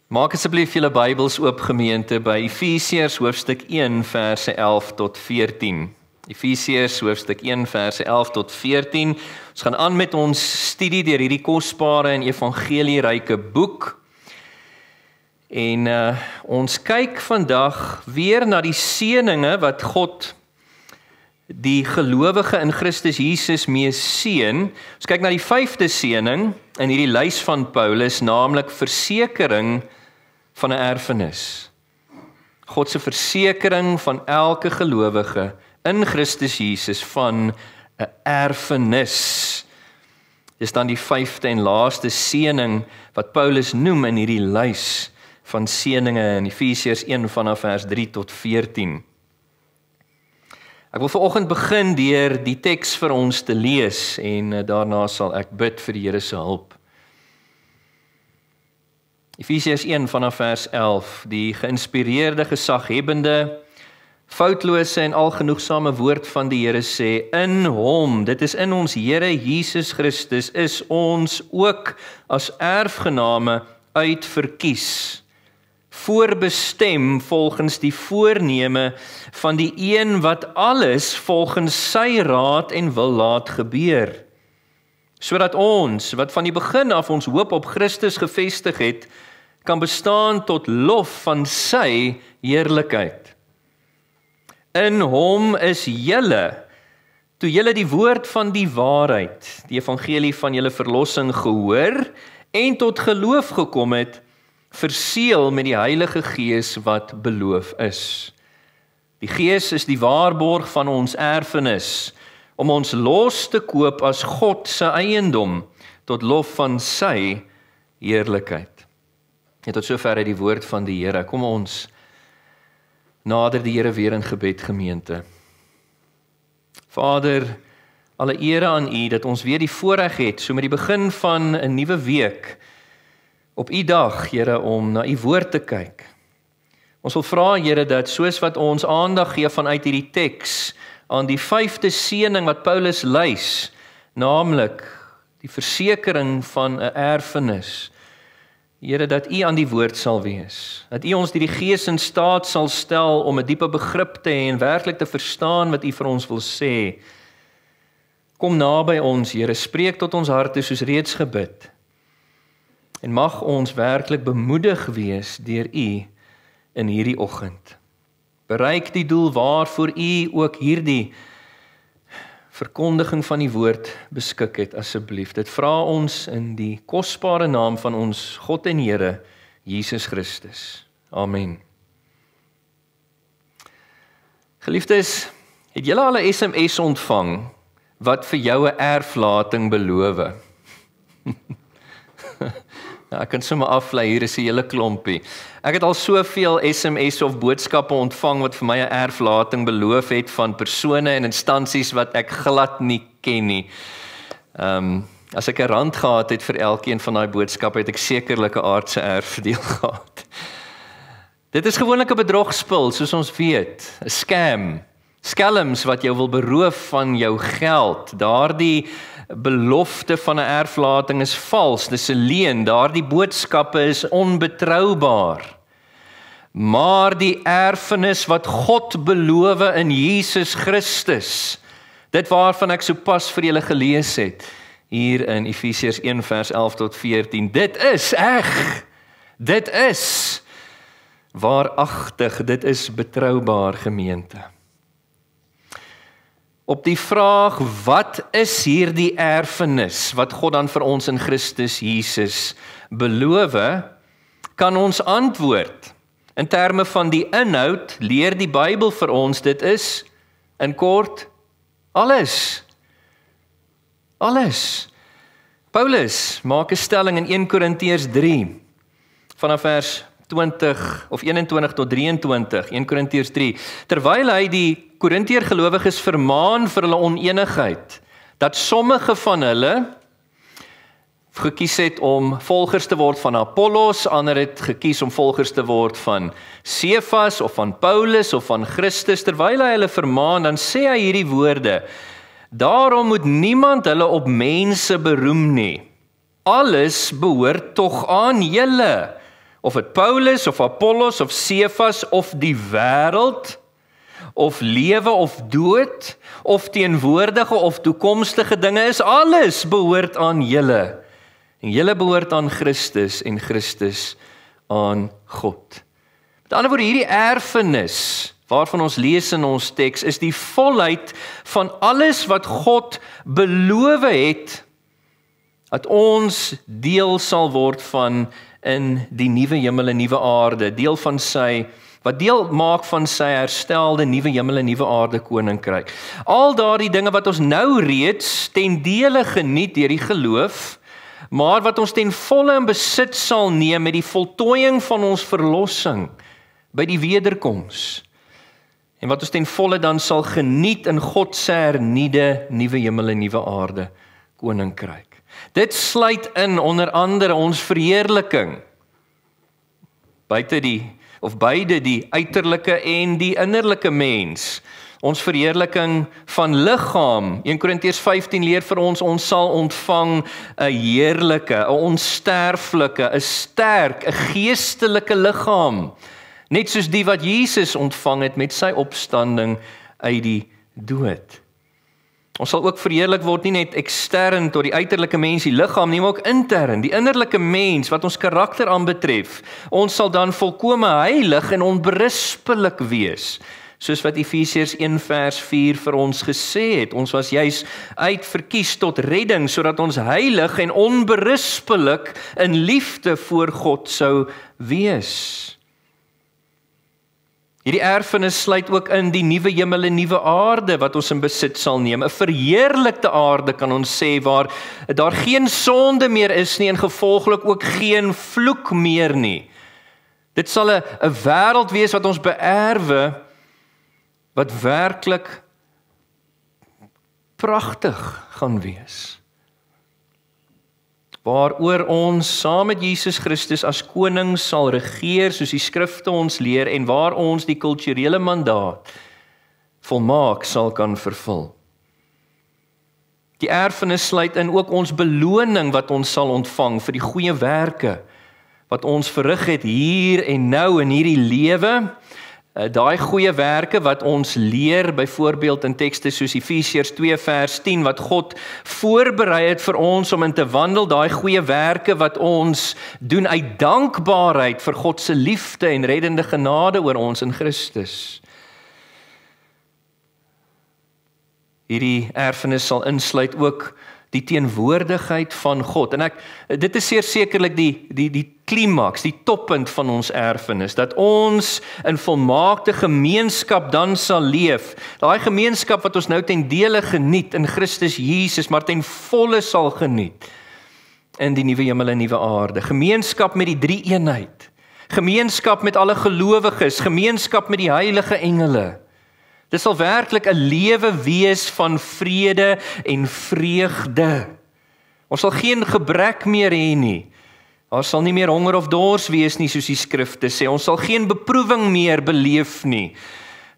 Maak asseblief julle Bybels oop, gemeente, by Efesiërs hoofstuk 1 verse 11 tot 14. Efesiërs hoofstuk 1 verse 11 tot 14. Ons gaan aan met ons studie deur hierdie kosbare en evangelieryke boek. En ons kyk vandag weer na die seëninge wat God die gelowige in Christus Jesus mee seën. Ons kyk na die 5de seëning in hierdie lys van Paulus, naamlik versekering van 'n erfenis. God se versekering van elke gelowige in Christus Jesus van 'n erfenis. Dis dan die 5de en laaste seëning wat Paulus noem in hierdie lys van seëninge in Efesiërs 1 vanaf vers 3 tot 14. Ek wil vanoggend begin deur die teks vir ons te lees en daarna sal ek bid vir die Here se hulp. Efesiërs 1 vanaf vers 11, die geïnspireerde, gesaghebbende, foutlose en algenoegsame woord van die Here sê, in hom, dit is in ons Here Jesus Christus, is ons ook as erfgename uitverkies, voorbestem volgens die voorneme van die een wat alles volgens sy raad en wil laat gebeur, sodat ons, wat van die begin af ons hoop op Christus gevestig het, kan bestaan tot lof van sy heerlikheid. In hom is julle, toe julle die woord van die waarheid, die evangelie van julle verlossing gehoor en tot geloof gekom het, verseël met die Heilige Gees wat beloof is. Die Gees is die waarborg van ons erfenis, om ons los te koop as God se eiendom, tot lof van sy heerlikheid. En tot sover die woord van die Here. Kom ons nader die Here weer in gebed, gemeente. Vader, alle ere aan U dat ons weer die voorreg het, so met die begin van 'n nuwe week, op U dag, Here, om na U woord te kyk. Ons wil vra, Here, dat soos wat ons aandag gee vanuit hierdie teks aan die 5de seëning wat Paulus lys, naamlik die versekering van 'n erfenis, Here, dat U aan die woord sal wees, dat U ons deur die Gees in staat sal stel om 'n diepe begrip te hê en werklik te verstaan wat U vir ons wil sê. Kom naby ons, Here, spreek tot ons harte soos reeds gebid. En mag ons werklik bemoedig wees deur U in hierdie oggend. Bereik die doel waarvoor U ook hierdie verkondiging van die woord beskik het, asseblief. Dit vra ons in die kosbare naam van ons God en Here, Jesus Christus. Amen. Geliefdes, het julle al 'n SMS ontvang wat vir jou 'n erflating beloof? Nou, ek kan sommer aflei, hier is 'n hele klompie. Ek het al soveel SMS of boodskappe ontvang wat vir my 'n erflating beloof het van persone en instansies wat ek glad nie ken nie. As ek 'n rand gehad het vir elkeen van daai boodskappe, het ek sekerlik 'n aardse erfdeel gehad. Dit is gewoonlik 'n bedrogspel, soos ons weet, 'n scam. Skelms wat jou wil beroof van jou geld. Daardie belofte van 'n erflating is vals, dis 'n leuen, daardie boodskappe is onbetroubaar. Maar die erfenis wat God beloof in Jesus Christus, dit waarvan ek sopas vir julle gelees het, hier in Efesiërs 1 vers 11 tot 14, dit is eg, dit is waaragtig, dit is betroubaar, gemeente. Op die vraag, wat is hierdie erfenis wat God dan vir ons in Christus Jesus beloof, kan ons antwoord. In terme van die inhoud, leer die Bybel vir ons, dit is, in kort, alles. Alles. Paulus maak 'n stelling in 1 Korintiërs 3, vanaf vers 20 of 21 tot 23, 1 Korintiërs 3, terwyl hy die Korintiër gelowiges vermaan vir hulle onenigheid, dat sommige van hulle gekies het om volgers te word van Apollos, ander het gekies om volgers te word van Cephas of van Paulus of van Christus, terwyl hy hulle vermaan, dan sê hy hierdie woorde, daarom moet niemand hulle op mense beroem nie, alles behoort tog aan julle, Of dit Paulus, of Apollos, of Cephas, of die wêreld, of lewe of dood, of teenwoordige of toekomstige dinge is, alles behoort aan julle. En julle behoort aan Christus en Christus aan God. Met ander woorde, hierdie erfenis waarvan ons lees in ons teks is die volheid van alles wat God beloof het dat ons deel sal word van in die nuwe hemel en nuwe aarde, wat deel maak van sy herstelde nuwe hemel en nuwe aarde koninkryk. Al daardie dinge wat ons nou reeds ten dele geniet deur die geloof, maar wat ons ten volle in besit sal neem met die voltooiing van ons verlossing by die wederkoms. En wat ons ten volle dan sal geniet in God se hernuide nuwe hemel en nuwe aarde koninkryk. Dit sluit in onder andere ons verheerliking, beide die uiterlike en die innerlike mens. Ons verheerliking van liggaam. 1 Korintiërs 15 leer vir ons sal ontvang 'n heerlike, 'n onsterflike, 'n sterk, 'n geestelike liggaam. Net soos die wat Jesus ontvang het met sy opstanding uit die dood. Ons sal ook verheerlik word nie net ekstern tot die uiterlike mens, die liggaam nie, maar ook intern, die innerlike mens wat ons karakter aanbetref. Ons sal dan volkome heilig en onberispelik wees, soos wat Efesiërs 1 vers 4 vir ons gesê het. Ons was juis uitverkies tot redding, sodat ons heilig en onberispelik in liefde voor God sou wees. Hierdie erfenis sluit ook in die nuwe hemel en nuwe aarde wat ons in besit sal neem. 'n verheerlikte aarde kan ons sê, waar daar geen sonde meer is nie en gevolglik ook geen vloek meer nie. Dit sal 'n wêreld wees wat ons beerwe, wat werklik pragtig gaan wees. Waaroor ons saam met Jesus Christus as koning sal regeer, soos die skrifte ons leer, en waar ons die kulturele mandaat volmaak sal kan vervul. Die erfenis sluit in ook ons beloning wat ons sal ontvang vir die goeie werke wat ons verrig het hier en nou in hierdie lewe. Daai goeie werke wat ons leer, byvoorbeeld in tekste soos Efesiërs 2 vers 10, wat God voorberei het vir ons om in te wandel, daai goeie werke wat ons doen uit dankbaarheid vir God se liefde en reddende genade oor ons in Christus. Hierdie erfenis sal insluit ook die teenwoordigheid van God. En dit is sekerlik die klimaks, die toppunt van ons erfenis, dat ons in volmaakte gemeenskap dan sal leef. Daai gemeenskap wat ons nou ten dele geniet in Christus Jesus, maar ten volle sal geniet in die nuwe hemel en nuwe aarde. Gemeenskap met die drie-eenheid. Gemeenskap met alle gelowiges, gemeenskap met die heilige engele. Dit sal werklik 'n lewe wees van vrede en vreugde. Ons sal geen gebrek meer hê nie. Daar sal nie meer honger of dors wees nie, soos die skrifte sê. Ons sal geen beproewing meer beleef nie.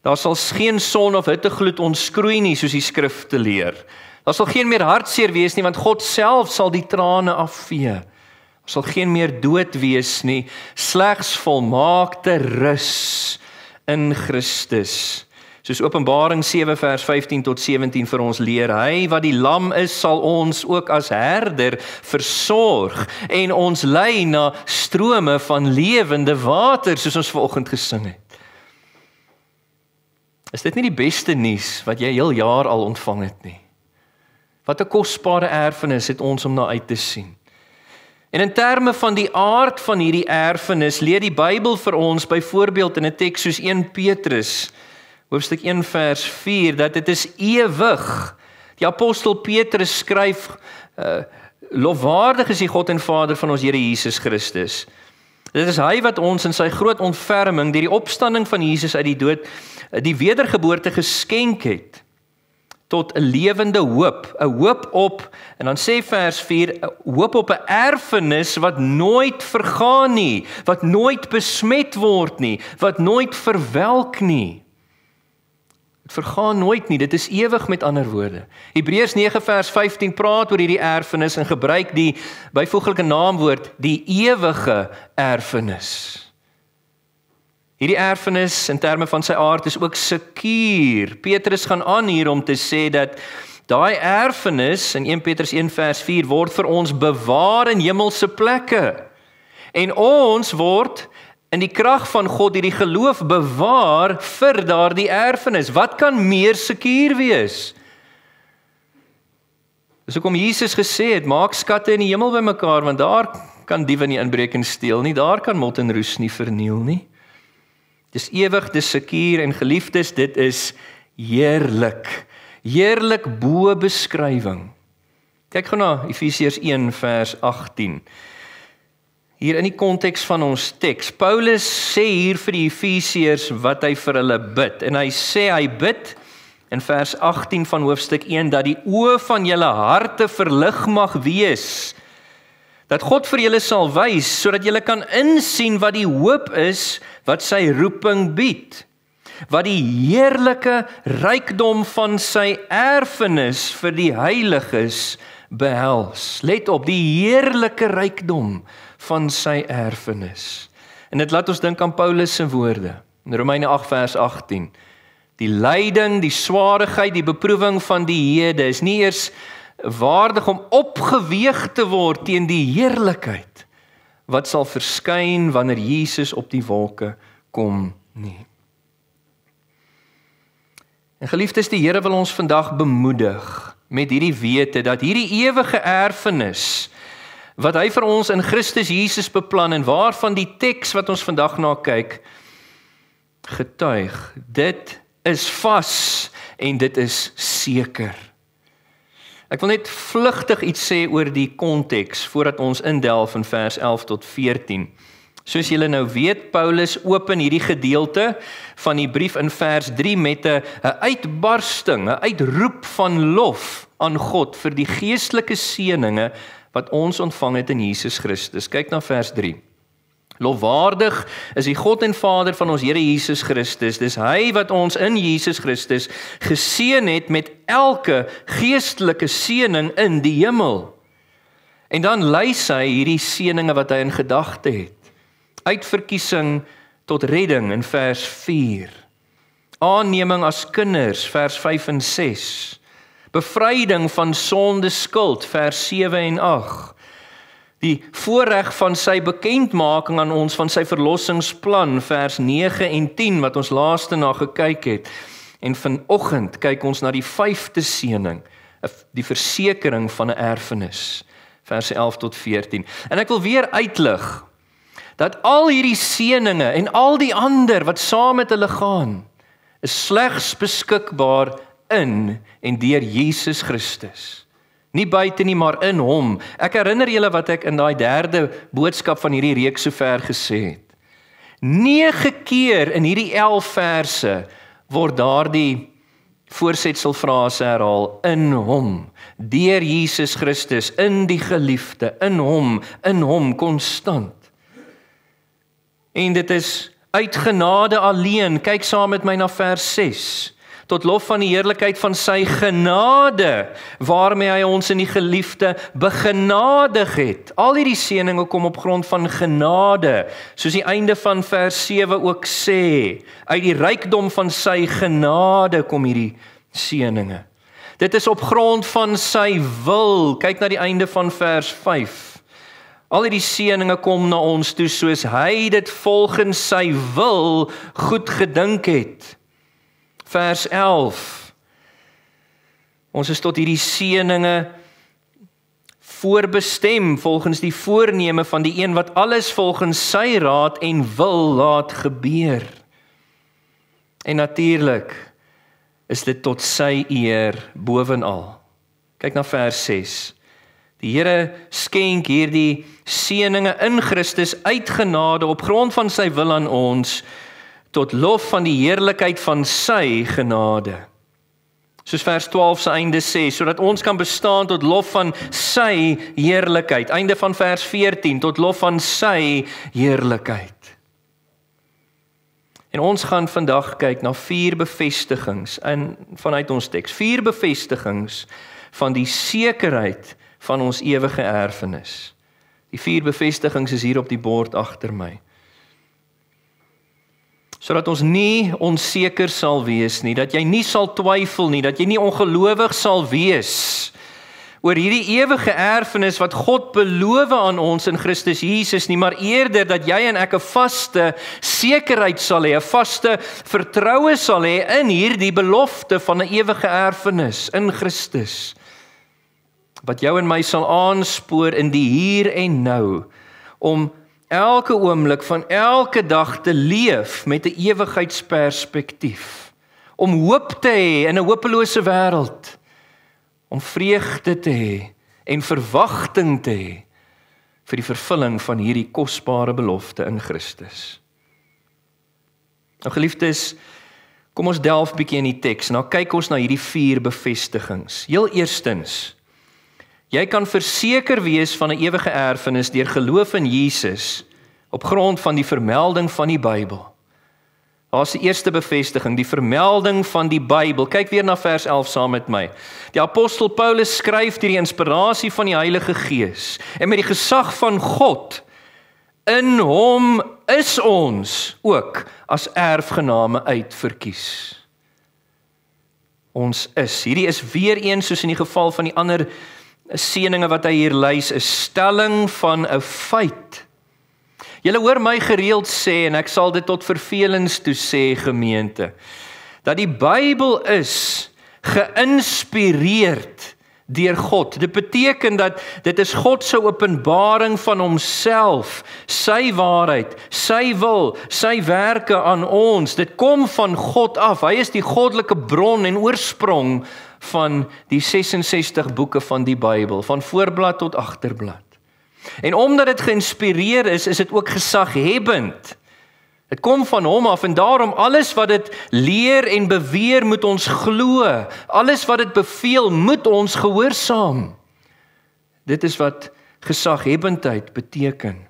Daar sal geen son of hittegloed ons skroei nie, soos die skrifte leer. Daar sal geen meer hartseer wees nie, want God self sal die trane afvee. Daar sal geen meer dood wees nie, slegs volmaakte rus in Christus. Soos Openbaring 7 vers 15 tot 17 vir ons leer, hy wat die lam is, sal ons ook as herder versorg en ons lei na strome van lewende water, soos ons vanoggend gesing het. Is dit nie die beste nuus wat jy heel jaar al ontvang het nie? Wat 'n kosbare erfenis het ons om na uit te sien. En in terme van die aard van hierdie erfenis, leer die Bybel vir ons byvoorbeeld in 'n teks soos 1 Petrus, hoofstuk 1 vers 4, dat dit is ewig. Die apostel Petrus skryf, lofwaardig is die God en Vader van ons Here Jesus Christus. Dit is hy wat ons in sy groot ontferming, deur die opstanding van Jesus uit die dood, die wedergeboorte geskenk het, tot 'n lewende hoop, 'n hoop op, en dan sê vers 4, 'n hoop op 'n erfenis wat nooit vergaan nie, wat nooit besmet word nie, wat nooit verwelk nie. Dit vergaan nooit nie, dit is ewig met ander woorde. Hebreërs 9 vers 15 praat oor hierdie erfenis en gebruik die byvoeglike naamwoord, die ewige erfenis. Hierdie erfenis in terme van sy aard is ook sekuur. Petrus gaan aan hier om te sê dat daai erfenis in 1 Petrus 1 vers 4 word vir ons bewaar in hemelse plekke. En ons word in die krag van God hierdie geloof bewaar vir daardie erfenis. Wat kan meer sekuur wees? Dis hoekom Jesus gesê het, maak skatte in die hemel bymekaar, want daar kan diewe nie inbreek en steel nie, daar kan mot en roes nie verniel nie. Dis ewig, dis sekuur en geliefdes, dit is heerlik. Heerlik bo beskrywing. Kyk gou na Efesiërs 1 vers 18. Hier in die konteks van ons teks. Paulus sê hier vir die Efesiërs wat hy vir hulle bid. En hy sê hy bid in vers 18 van hoofstuk 1 dat die oë van julle harte verlig mag wees. Dat God vir julle sal wys sodat julle kan insien wat die hoop is wat sy roeping bied. Wat die heerlike rykdom van sy erfenis vir die heiliges behels. Let op, die heerlike rykdom van sy erfenis. En dit laat ons dink aan Paulus se woorde in Romeine 8 vers 18. Die lyding, die swaarigheid, die beproewing van die hede is nie eers waardig om opgeweeg te word teen die heerlikheid wat sal verskyn wanneer Jesus op die wolke kom nie. En geliefdes, die Here wil ons vandag bemoedig met hierdie wete dat hierdie ewige erfenis wat hy vir ons in Christus Jesus beplan en waarvan die teks wat ons vandag na kyk getuig, dit is vas en dit is seker. Ek wil net vlugtig iets sê oor die konteks voordat ons indelf in vers 11 tot 14. Soos julle nou weet, Paulus open hierdie gedeelte van die brief in vers 3 met 'n uitbarsting, 'n uitroep van lof aan God vir die geestelike seëninge wat ons ontvang het in Jesus Christus. Kyk na vers 3. Lofwaardig is die God en Vader van ons Here Jesus Christus. Dis hy wat ons in Jesus Christus geseën het met elke geestelike seëning in die hemel. En dan lys hy hierdie seëninge wat hy in gedagte het. Uitverkiesing tot redding in vers 4. Aanneming as kinders, vers 5 en 6. Bevryding van sonde skuld, vers 7 en 8. Die voorreg van sy bekendmaking aan ons van sy verlossingsplan, vers 9 en 10, wat ons laaste na gekyk het. En vanoggend kyk ons na die 5de seëning, die versekering van 'n erfenis, vers 11 tot 14. En ek wil weer uitlig dat al hierdie seëninge en al die ander wat saam met hulle gaan, is slegs beskikbaar in en deur Jesus Christus. Nie buite nie, maar in hom. Ek herinner julle wat ek in daai 3de boodskap van hierdie reeks sover gesê het. 9 keer in hierdie 11 verse word daardie voorsetselfrase herhaal, in hom, deur Jesus Christus, in die geliefde, in hom, konstant. En dit is uit genade alleen. Kyk saam met my na vers 6. Tot lof van die heerlikheid van sy genade, waarmee hy ons in die geliefde begenadig het. Al hierdie seëninge kom op grond van genade, soos die einde van vers 7 ook sê. Uit die rykdom van sy genade kom hierdie seëninge. Dit is op grond van sy wil. Kyk na die einde van vers 5. Al hierdie seëninge kom na ons toe soos hy dit volgens sy wil goed gedink het. Vers 11. Ons is tot hierdie seëninge voorbestem volgens die voorneme van die een wat alles volgens sy raad en wil laat gebeur. En natuurlik is dit tot sy eer bovenal. Kyk na vers 6. Die Here skenk hierdie seëninge in Christus uit genade op grond van sy wil aan ons, tot lof van die heerlikheid van sy genade. Soos vers 12 se einde sê, sodat ons kan bestaan tot lof van sy heerlikheid. Einde van vers 14, tot lof van sy heerlikheid. En ons gaan vandag kyk na 4 bevestigings vanuit ons teks. 4 bevestigings van die sekerheid van ons ewige erfenis. Die 4 bevestigings is hier op die bord agter my. Sodat ons nie onseker sal wees nie, dat jy nie sal twyfel nie, dat jy nie ongelowig sal wees oor hierdie ewige erfenis wat God beloof aan ons in Christus Jesus nie, maar eerder dat jy en ek 'n vaste sekerheid sal hê, 'n vaste vertroue sal hê in hierdie belofte van 'n ewige erfenis in Christus, wat jou en my sal aanspoor in die hier en nou, om elke oomblik van elke dag te leef met 'n ewigheidsperspektief, om hoop te hê in 'n hopelose wêreld, om vreugde te hê en verwagting te hê vir die vervulling van hierdie kosbare belofte in Christus. Nou geliefdes, kom ons delf bietjie in die teks. Nou kyk ons na hierdie 4 bevestigings. Heel eerstens, jy kan verseker wees van 'n ewige erfenis deur geloof in Jesus op grond van die vermelding van die Bybel. Daar's die eerste bevestiging, die vermelding van die Bybel. Kyk weer na vers 11 saam met my. Die apostel Paulus skryf deur die inspirasie van die Heilige Gees en met die gesag van God, in hom is ons ook as erfgename uitverkies. Ons is. Hierdie is weer een, soos in die geval van die ander seëninge wat hy hier lys, 'n stelling van 'n feit. Julle hoor my gereeld sê, en ek sal dit tot vervelings toe sê, gemeente, dat die Bybel is geïnspireerd deur God. Dit beteken dat dit is God se openbaring van homself, sy waarheid, sy wil, sy werke aan ons. Dit kom van God af. Hy is die goddelike bron en oorsprong van die 66 boeke van die Bybel, van voorblad tot agterblad. En omdat dit geïnspireer is dit ook gesaghebbend. Dit kom van hom af en daarom alles wat dit leer en beweer moet ons glo. Alles wat dit beveel moet ons gehoorsaam. Dit is wat gesaghebbendheid beteken.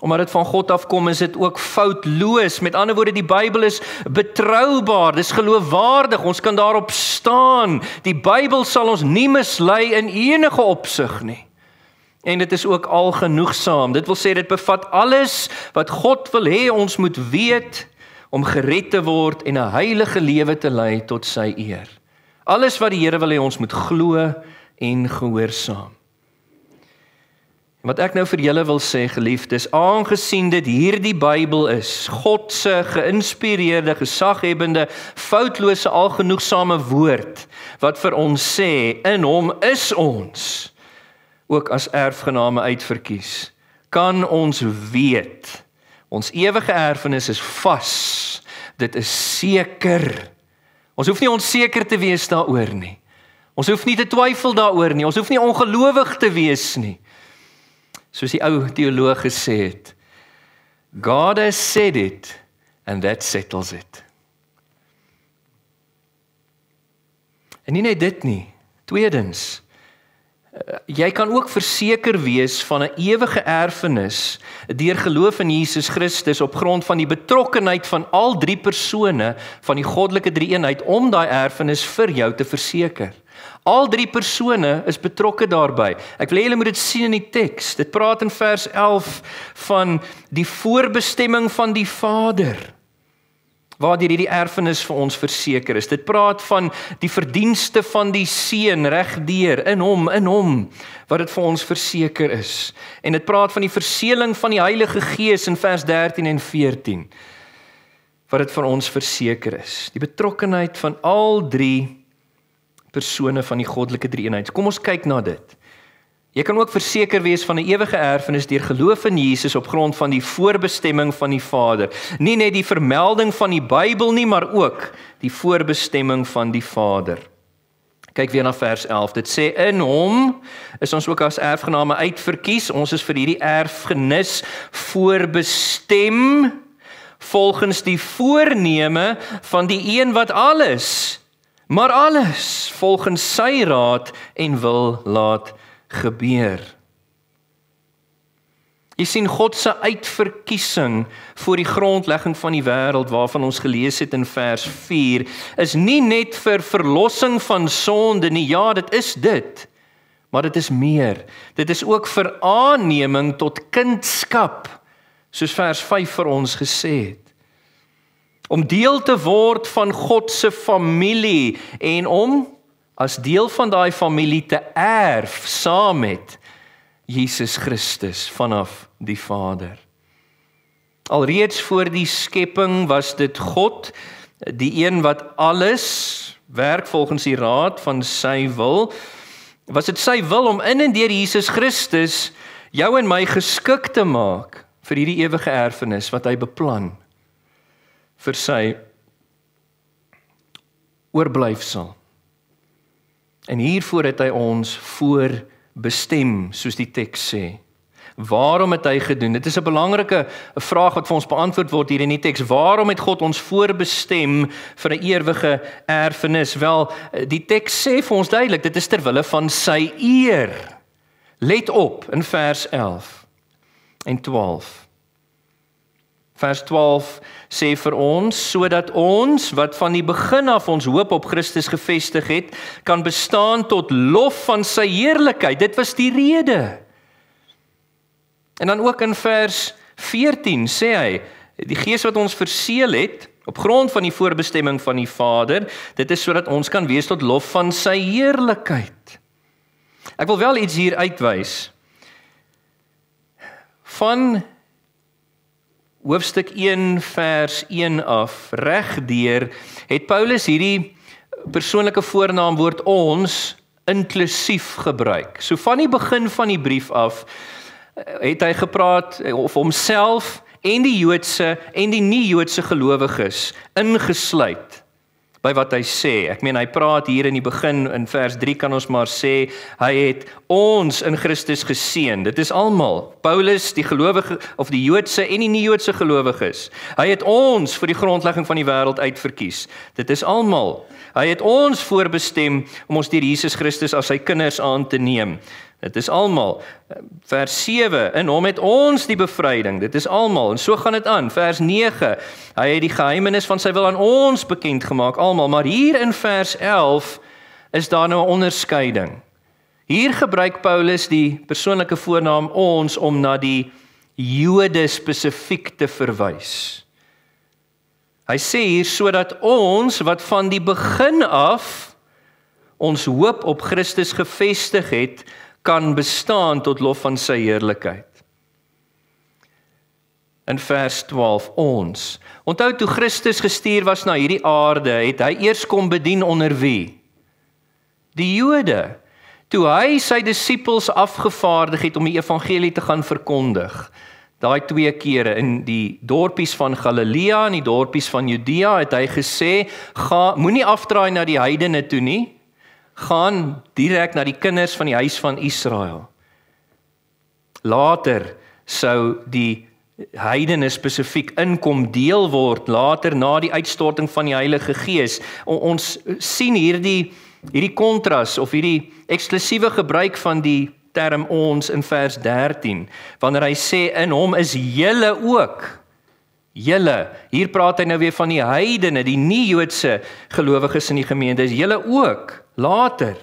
Omdat dit van God afkom, is dit ook foutloos. Met ander woorde, die Bybel is betroubaar, dis geloofwaardig, ons kan daarop staan. Die Bybel sal ons nie mislei in enige opsig nie. En dit is ook algenoegsaam. Dit wil sê, dit bevat alles wat God wil hê ons moet weet om gered te word en 'n heilige lewe te lei tot sy eer. Alles wat die Here wil hê ons moet glo en gehoorsaam. Wat ek nou vir julle wil sê, geliefdes, aangesien dit hierdie Bybel is, God se geïnspireerde, gesaghebbende, foutlose, algenoegsame woord, wat vir ons sê, in hom is ons ook as erfgename uitverkies, kan ons weet, ons ewige erfenis is vas, dit is seker. Ons hoef nie onseker te wees daaroor nie. Ons hoef nie te twyfel daaroor nie. Ons hoef nie ongelowig te wees nie. Soos die ou teoloog gesê het, God has said it, and that settles it. En nie net dit nie. Tweedens, jy kan ook verseker wees van 'n ewige erfenis deur geloof in Jesus Christus op grond van die betrokkenheid van al 3 persone van die goddelike drie-eenheid om daai erfenis vir jou te verseker. Al 3 persone is betrokke daarbey. Ek wil hê julle moet dit sien in die teks. Dit praat in vers 11 van die voorbestemming van die Vader, waardeur hierdie erfenis vir ons verseker is. Dit praat van die verdienste van die Seun regdeur, in hom, wat dit vir ons verseker is. En dit praat van die verseëling van die Heilige Gees in vers 13 en 14, wat dit vir ons verseker is. Die betrokkenheid van al 3 persone van die goddelike drie-eenheid. Kom ons kyk na dit. Jy kan ook verseker wees van 'n ewige erfenis deur geloof in Jesus op grond van die voorbestemming van die Vader. Nie net die vermelding van die Bybel nie, maar ook die voorbestemming van die Vader. Kyk weer na vers 11. Dit sê, in hom is ons ook as erfgename uitverkies. Ons is vir hierdie erfenis voorbestem volgens die voorneme van die een wat alles, maar alles volgens sy raad en wil laat gebeur. Jy sien God se uitverkiesing voor die grondlegging van die wêreld waarvan ons gelees het in vers 4 is nie net vir verlossing van sonde nie, ja, dit is dit, maar dit is meer. Dit is ook vir aanneming tot kindskap, soos vers 5 vir ons gesê het. Om deel te word van God se familie en om as deel van daai familie te erf saam met Jesus Christus vanaf die Vader. Alreeds voor die skepping was dit God, die een wat alles werk volgens die raad van sy wil. Was dit sy wil om in en deur Jesus Christus jou en my geskik te maak vir hierdie ewige erfenis wat hy beplan vir sy oorblyfsel. En hiervoor het hy ons voorbestem, soos die teks sê. Waarom het hy gedoen? Dit is 'n belangrike vraag wat vir ons beantwoord word hier in die teks. Waarom het God ons voorbestem vir 'n ewige erfenis? Wel, die teks sê vir ons duidelik, dit is ter wille van sy eer. Let op in vers 11 en 12. Vers 12 sê vir ons, sodat ons, wat van die begin af ons hoop op Christus gevestig het, kan bestaan tot lof van sy heerlikheid. Dit was die rede. En dan ook in vers 14 sê hy, die Gees wat ons verseël het, op grond van die voorbestemming van die Vader, dit is sodat ons kan wees tot lof van sy heerlikheid. Ek wil wel iets hier uitwys. Van hoofstuk 1 vers 1 af, regdeur, het Paulus hierdie persoonlike voornaamwoord ons inklusief gebruik. So van die begin van die brief af, het hy gepraat of homself en die Joodse en die nie-Joodse gelowiges ingesluit by wat hy sê. Ek meen, hy praat hier in die begin, in vers 3 kan ons maar sê, hy het ons in Christus geseën. Dit is almal. Paulus, die gelowige, of die Joodse en die nie-Joodse gelowiges. Hy het ons vir die grondlegging van die wêreld uitverkies. Dit is almal. Hy het ons voorbestem om ons deur Jesus Christus as sy kinders aan te neem. Dit is almal. Vers 7, in hom het ons die bevryding. Dit is almal. En so gaan dit aan. Vers 9, hy het die geheimenis van sy wil aan ons bekend gemaak, almal. Maar hier in vers 11 is daar nou 'n onderskeiding. Hier gebruik Paulus die persoonlike voornaam ons om na die Jode spesifiek te verwys. Hy sê hier, sodat ons wat van die begin af ons hoop op Christus gevestig het, kan bestaan tot lof van sy heerlikheid. In vers 12, ons. Onthou, toe Christus gestuur was na hierdie aarde, het hy eers kom bedien onder wie? Die Jode. Toe hy sy disippels afgevaardig het om die evangelie te gaan verkondig, daai 2 kere in die dorpies van Galilea en die dorpies van Judea, het hy gesê, moenie afdraai na die heidene toe nie, gaan direk na die kinders van die huis van Israel. Later sou die heidene spesifiek inkom deel word, later na die uitstorting van die Heilige Gees. Ons sien hierdie kontras of hierdie eksklusiewe gebruik van die term ons in vers 13, wanneer hy sê, in hom is julle ook. Julle, hier praat hy nou weer van die heidene, die nie-Joodse gelowiges in die gemeente, is julle ook. Later,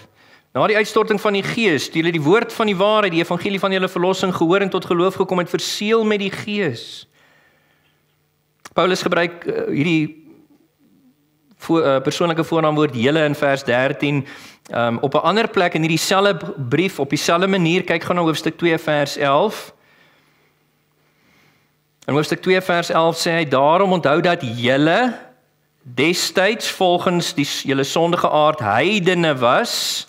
na die uitstorting van die Gees, toe julle die woord van die waarheid, die evangelie van julle verlossing gehoor en tot geloof gekom het, verseël met die Gees. Paulus gebruik hierdie persoonlike voornaamwoord julle in vers 13, op 'n ander plek in hierdie selfde brief, op dieselfde manier, kyk gaan na hoofstuk 2 vers 11. In hoofstuk 2 vers 11 sê hy, daarom onthou dat julle destyds volgens julle sondige aard heidene was.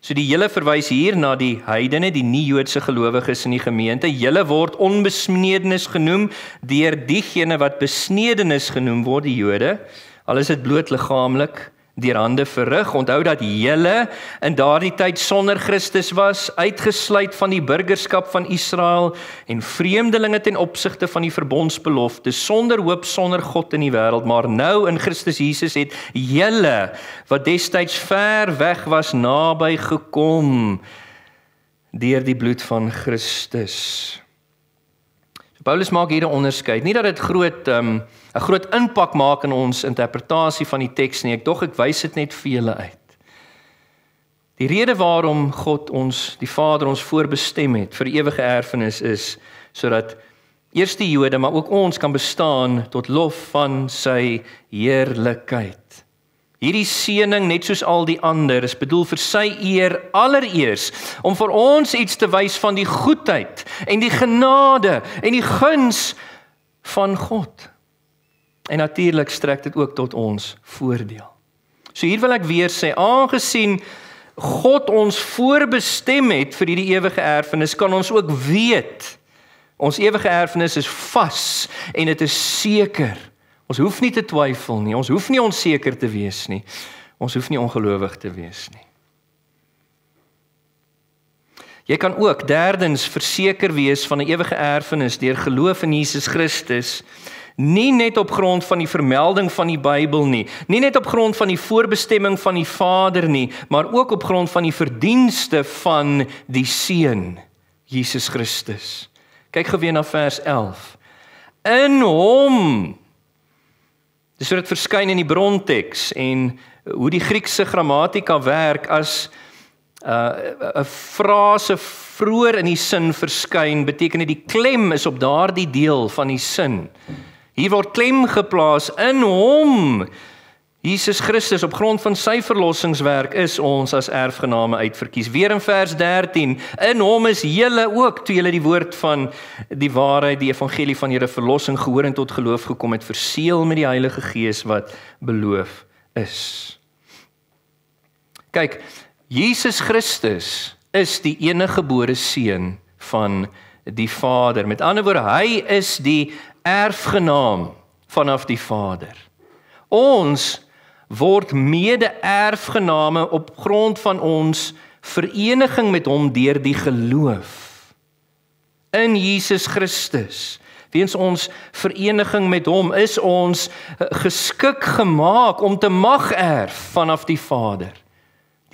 So die julle verwys hier na die heidene, die nie-Joodse gelowiges in die gemeente. Julle word onbesnedenis genoem deur diegene wat besnedenis genoem word, die Jode. Al is dit bloot liggaamlik deur hande verrig. Onthou dat julle in daardie tyd sonder Christus was, uitgesluit van die burgerskap van Israel en vreemdelinge ten opsigte van die verbondsbelofte, sonder hoop, sonder God in die wêreld, maar nou in Christus Jesus het julle, wat destyds ver weg was, naby gekom deur die bloed van Christus. Paulus maak hier 'n onderskeid. Nie dat dit 'n groot impak maak in ons interpretasie van die teks nie, ek wys dit net vir julle uit. Die rede waarom God ons, die Vader ons voorbestem het vir die ewige erfenis is, sodat eers die Jode, maar ook ons kan bestaan tot lof van sy heerlikheid. Hierdie seëning, net soos al die ander, is bedoel vir sy eer allereers, om vir ons iets te wys van die goedheid en die genade en die guns van God. En natuurlik strek dit ook tot ons voordeel. So hier wil ek weer sê, aangesien God ons voorbestem het vir hierdie ewige erfenis, kan ons ook weet, ons ewige erfenis is vas en dit is seker. Ons hoef nie te twyfel nie, ons hoef nie onseker te wees nie, ons hoef nie ongelowig te wees nie. Jy kan ook derdens verseker wees van 'n ewige erfenis deur geloof in Jesus Christus, nie net op grond van die vermelding van die Bybel nie net op grond van die voorbestemming van die Vader nie, maar ook op grond van die verdienste van die Seun, Jesus Christus. Kyk gou weer na vers 11. In hom, dis hoe dit verskyn in die bronteks en hoe die Griekse grammatika werk as 'n frase vroeër in die sin verskyn, beteken dit die klem is op daardie deel van die sin. Hier word klem geplaas in hom. Jesus Christus, op grond van sy verlossingswerk is ons as erfgename uitverkies. Weer in vers 13, in hom is julle ook, toe julle die woord van die waarheid, die evangelie van julle verlossing gehoor en tot geloof gekom het, verseël met die Heilige Gees wat beloof is. Kyk, Jesus Christus is die eniggebore seun van die Vader. Met ander woorde, hy is die erfgenaam vanaf die Vader. Ons word mede-erfgename op grond van ons vereniging met hom deur die geloof in Jesus Christus. Weens ons vereniging met hom is ons geskik gemaak om te mag erf vanaf die Vader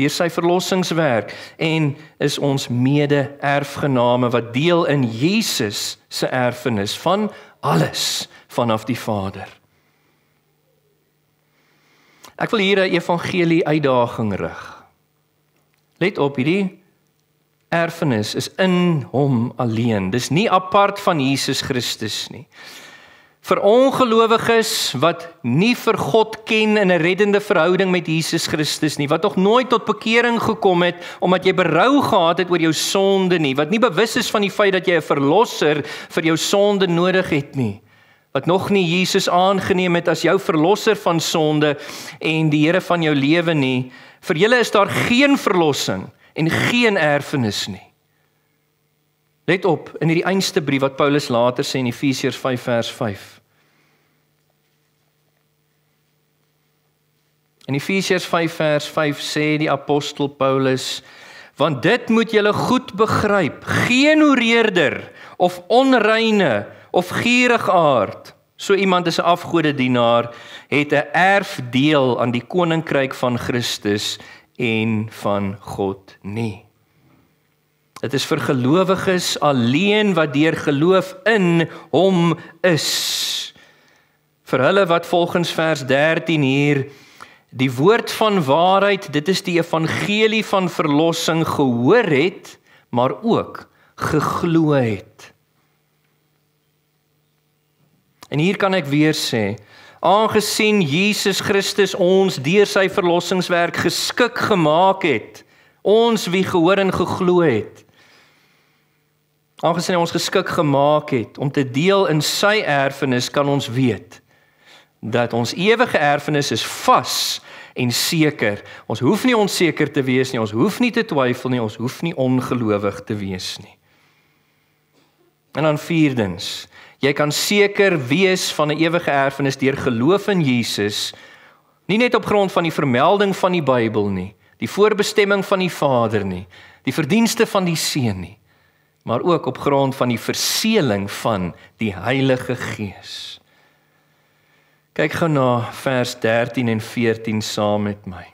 deur sy verlossingswerk, en is ons mede-erfgename wat deel in Jesus se erfenis van alles vanaf die Vader. Ek wil hier 'n evangelie uitdaging rig. Let op, hierdie erfenis is in hom alleen. Dis nie apart van Jesus Christus nie. Vir ongelowiges wat nie vir God ken in 'n reddende verhouding met Jesus Christus nie, wat nog nooit tot bekering gekom het omdat jy berou gehad het oor jou sonde nie, wat nie bewus is van die feit dat jy 'n verlosser vir jou sonde nodig het nie, wat nog nie Jesus aangeneem het as jou verlosser van sonde en die Here van jou lewe nie, vir julle is daar geen verlossing en geen erfenis nie. Let op, in hierdie einste brief wat Paulus later sê in Efesiërs 5 vers 5. In Efesiërs 5 vers 5 sê die apostel Paulus, want dit moet julle goed begryp, geen hoereerder of onreine of gierigaard, so iemand is 'n afgodedienaar, het 'n erfdeel aan die koninkryk van Christus en van God nie. Dit is vir gelowiges alleen wat deur geloof in hom is. Vir hulle wat volgens vers 13 hier die woord van waarheid, dit is die evangelie van verlossing gehoor het, maar ook geglo het. En hier kan ek weer sê, aangesien Jesus Christus ons deur sy verlossingswerk geskik gemaak het, ons wie gehoor en geglo het, aangesien hy ons geskik gemaak het om te deel in sy erfenis, kan ons weet dat ons ewige erfenis is vas en seker. Ons hoef nie onseker te wees nie, ons hoef nie te twyfel nie, ons hoef nie ongelowig te wees nie. En dan vierdens, jy kan seker wees van 'n ewige erfenis deur geloof in Jesus, nie net op grond van die vermelding van die Bybel nie, die voorbestemming van die Vader nie, die verdienste van die Seun nie, maar ook op grond van die verseëling van die Heilige Gees. Kyk gou na vers 13 en 14 saam met my.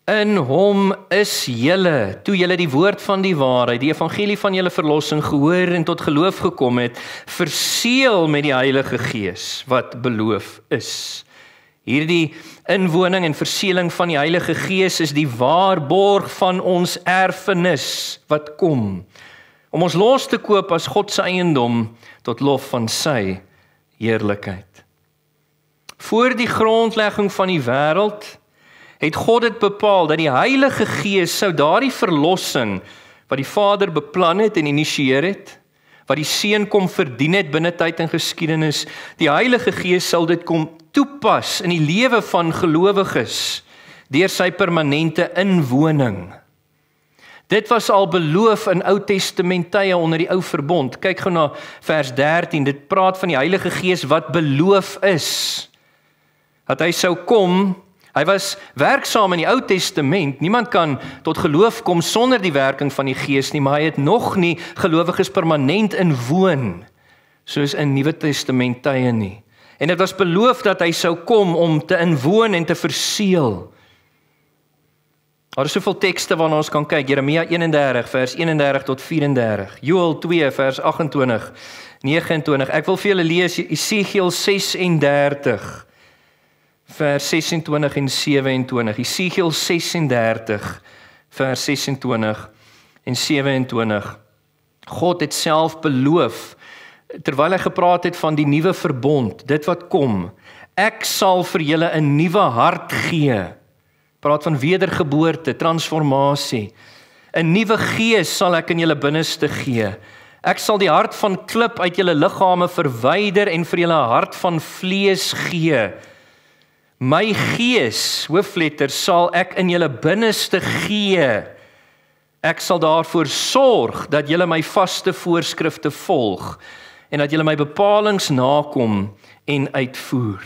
In hom is julle, toe julle die woord van die waarheid, die evangelie van julle verlossing gehoor en tot geloof gekom het, verseël met die Heilige Gees wat beloof is. Hierdie inwoning en verseëling van die Heilige Gees is die waarborg van ons erfenis wat kom, om ons los te koop as God se eiendom tot lof van sy heerlikheid. Voor die grondlegging van die wêreld het God dit bepaal dat die Heilige Gees sou daardie verlossing wat die Vader beplan het en initieer het, wat die Seun kom verdien het binne tyd en geskiedenis, die Heilige Gees sal dit kom toepas in die lewe van gelowiges deur sy permanente inwoning. Dit was al beloof in Ou Testament tye onder die ou verbond. Kyk gou na vers 13, dit praat van die Heilige Gees wat beloof is. Dat hy sou kom, hy was werksaam in die Ou Testament, niemand kan tot geloof kom sonder die werking van die Gees nie, maar hy het nog nie gelowiges permanent inwoon, soos in Nuwe Testament tye nie. En dit was beloof dat hy sou kom om te inwoon en te verseël. Daar is soveel tekste waarna ons kan kyk, Jeremia 31 vers 31 tot 34, Joël 2 vers 28, 29, ek wil vir julle lees Esegiel 36 vers 26 en 27, Esegiel 36 vers 26 en 27, God het self beloof, terwyl hy gepraat het van die nuwe verbond, dit wat kom, ek sal vir julle 'n nuwe hart gee, praat van wedergeboorte, transformasie, 'n nuwe gees sal ek in julle binneste gee, ek sal die hart van klip uit julle liggame verwyder en vir julle 'n hart van vlees gee, my gees, hoofletter, sal ek in julle binneste gee, ek sal daarvoor sorg dat julle my vaste voorskrifte volg, en dat julle my bepalings nakom en uitvoer.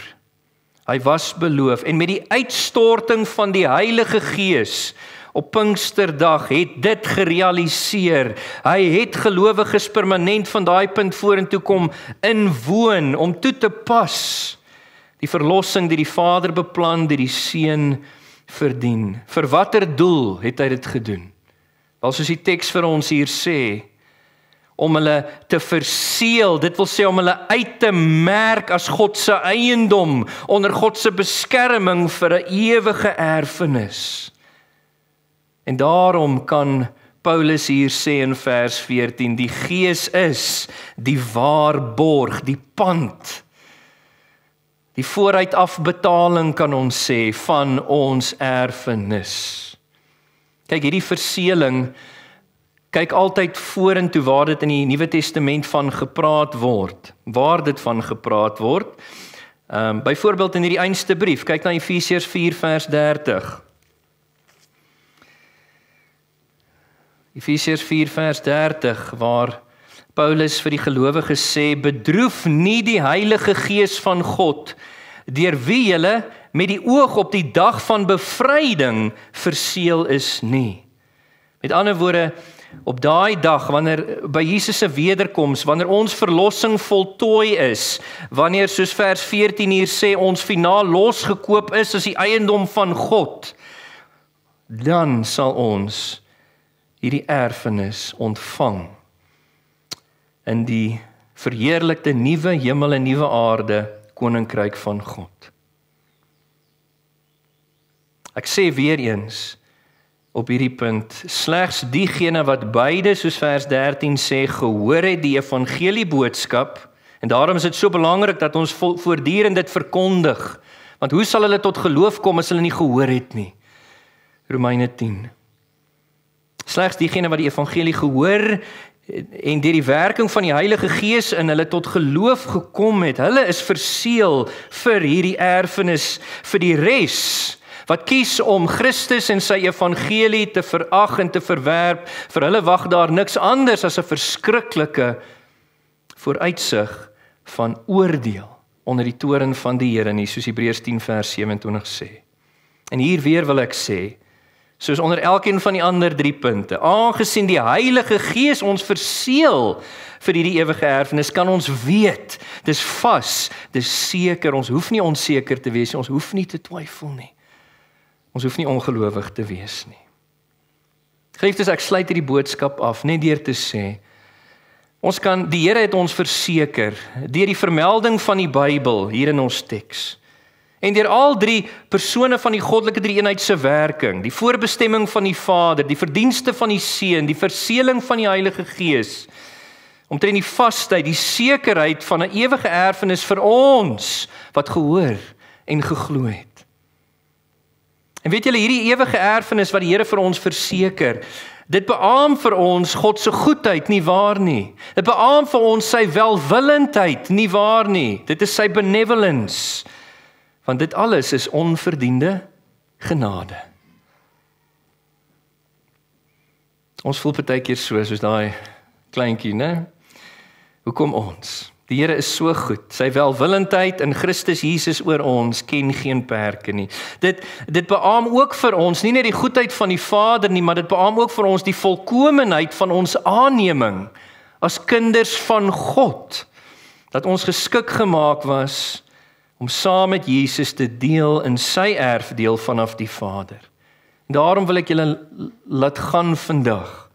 Hy was beloof, en met die uitstorting van die Heilige Gees op Pinksterdag het dit gerealiseer. Hy het gelowiges permanent van daai punt vorentoe kom inwoon, om toe te pas die verlossing die die Vader beplan, die die Seun verdien. Vir watter doel het hy dit gedoen? Wel, soos die teks vir ons hier sê, om hulle te verseël, dit wil sê om hulle uit te merk as God se eiendom, onder God se beskerming vir 'n ewige erfenis. En daarom kan Paulus hier sê in vers 14, die Gees is die waarborg, die pand, die vooruitafbetaling kan ons sê, van ons erfenis. Kyk, hierdie verseëling kyk altyd vorentoe waar dit in die Nuwe Testament van gepraat word. Waar dit van gepraat word. Byvoorbeeld in hierdie einste brief, kyk na Efesiërs 4 vers 30. Efesiërs 4 vers 30, waar Paulus vir die gelowiges sê, bedroef nie die Heilige Gees van God, deur wie julle met die oog op die dag van bevryding verseël is nie. Met ander woorde, op daai dag, wanneer by Jesus se wederkoms, wanneer ons verlossing voltooi is, wanneer soos vers 14 hier sê, ons finaal losgekoop is as die eiendom van God, dan sal ons hierdie erfenis ontvang in die verheerlikte nuwe hemel en nuwe aarde, koninkryk van God. Ek sê weer eens, op hierdie punt, slegs diegene wat beide, soos vers 13 sê, gehoor het die evangelie boodskap, en daarom is dit so belangrik dat ons voortdurend dit verkondig, want hoe sal hulle tot geloof kom as hulle nie gehoor het nie? Romeine 10. Slegs diegene wat die evangelie gehoor en deur die werking van die Heilige Gees in hulle tot geloof gekom het, hulle is verseël vir hierdie erfenis. Vir die res wat kies om Christus en sy evangelie te verag en te verwerp, vir hulle wag daar niks anders as 'n verskriklike vooruitsig van oordeel onder die toorn van die Here nie, soos Hebreërs 10 vers 27 sê. En hier weer wil ek sê, soos onder elkeen van die ander 3 punte, aangesien die Heilige Gees ons verseël vir hierdie ewige erfenis, kan ons weet, dis vas, dis seker, ons hoef nie onseker te wees, ons hoef nie te twyfel nie. Ons hoef nie ongelowig te wees nie. Geliefdes, ek sluit hierdie boodskap af, net deur te sê, die Here het ons verseker, deur die vermelding van die Bybel, hier in ons teks, en deur al 3 persone van die goddelike drie-eenheid se werking, die voorbestemming van die Vader, die verdienste van die Seun, die verseëling van die Heilige Gees, omtrent die vasheid, die sekerheid van 'n ewige erfenis vir ons, wat gehoor en geglo het. En weet julle, hierdie ewige erfenis wat die Here vir ons verseker, dit beamoen vir ons God se goedheid, nie waar nie. Dit beamoen vir ons sy welwillendheid, nie waar nie. Dit is sy benevolence. Want dit alles is onverdiende genade. Ons voel partykeer soos daai kleintjie, né? Hoekom ons? Die Here is so goed. Sy welwillendheid in Christus Jesus oor ons ken geen perke nie. Dit beamoen ook vir ons, nie net die goedheid van die Vader nie, maar dit beamoen ook vir ons die volkomenheid van ons aanneming as kinders van God. Dat ons geskik gemaak was om saam met Jesus te deel in sy erfdeel vanaf die Vader. En daarom wil ek julle laat gaan vandag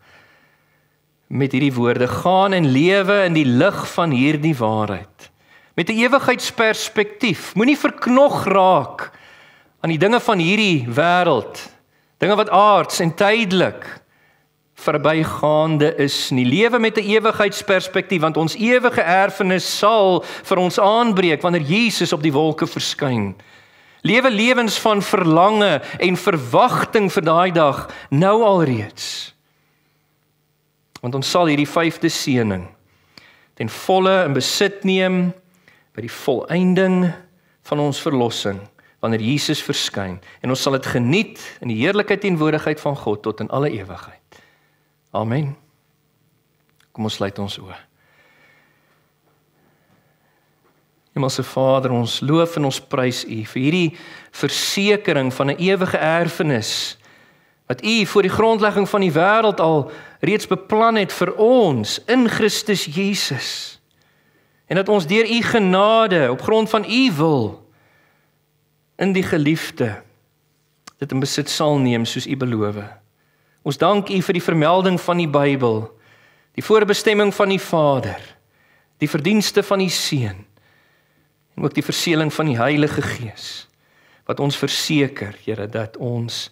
met hierdie woorde, gaan en lewe in die lig van hierdie waarheid. Met 'n ewigheidsperspektief, moenie verknog raak aan die dinge van hierdie wêreld, dinge wat aards en tydelik verbygaande is nie. Lewe met 'n ewigheidsperspektief, want ons ewige erfenis sal vir ons aanbreek wanneer Jesus op die wolke verskyn. Lewe lewens van verlange en verwagting vir daai dag nou alreeds. Want ons sal hierdie 5de seëning ten volle in besit neem by die volëinding van ons verlossing wanneer Jesus verskyn, en ons sal dit geniet in die heerlikheid en teenwoordigheid van God tot in alle ewigheid. Amen. Kom ons sluit ons oë. Hemelse Vader, ons loof en ons prys U vir hierdie versekering van 'n ewige erfenis wat U voor die grondlegging van die wêreld al reeds beplan het vir ons in Christus Jesus. En dat ons deur U genade op grond van U wil in die geliefde dit in besit sal neem soos U beloof. Ons dank U vir die vermelding van die Bybel, die voorbestemming van die Vader, die verdienste van die Seun en ook die verseëling van die Heilige Gees wat ons verseker, Here, dat ons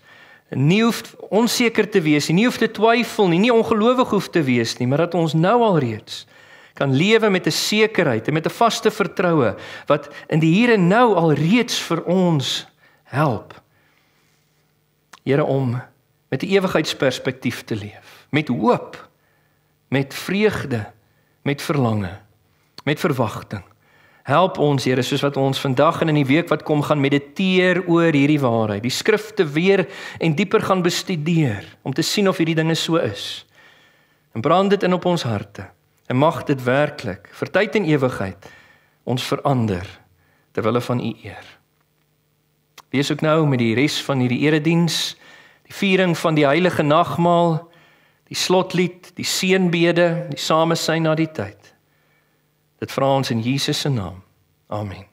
nie hoef onseker te wees nie hoef te twyfel nie ongelowig hoef te wees nie, maar dat ons nou alreeds kan lewe met 'n sekerheid en met 'n vaste vertroue wat in die hier en nou alreeds vir ons help. Here, om met 'n ewigheidsperspektief te leef, met hoop, met vreugde, met verlange, met verwagting. Help ons, Here, soos wat ons vandag en in die week wat kom gaan mediteer oor hierdie waarheid, die skrifte weer en dieper gaan bestudeer, om te sien of hierdie dinge so is. En brand dit in op ons harte, en mag dit werklik, vir tyd en ewigheid, ons verander, terwille van U eer. Wees ook nou met die res van hierdie erediens, die viering van die heilige nagmaal, die slotlied, die seënbede, die samesyn na die tyd. Dit vra ons in Jesus se naam. Amen.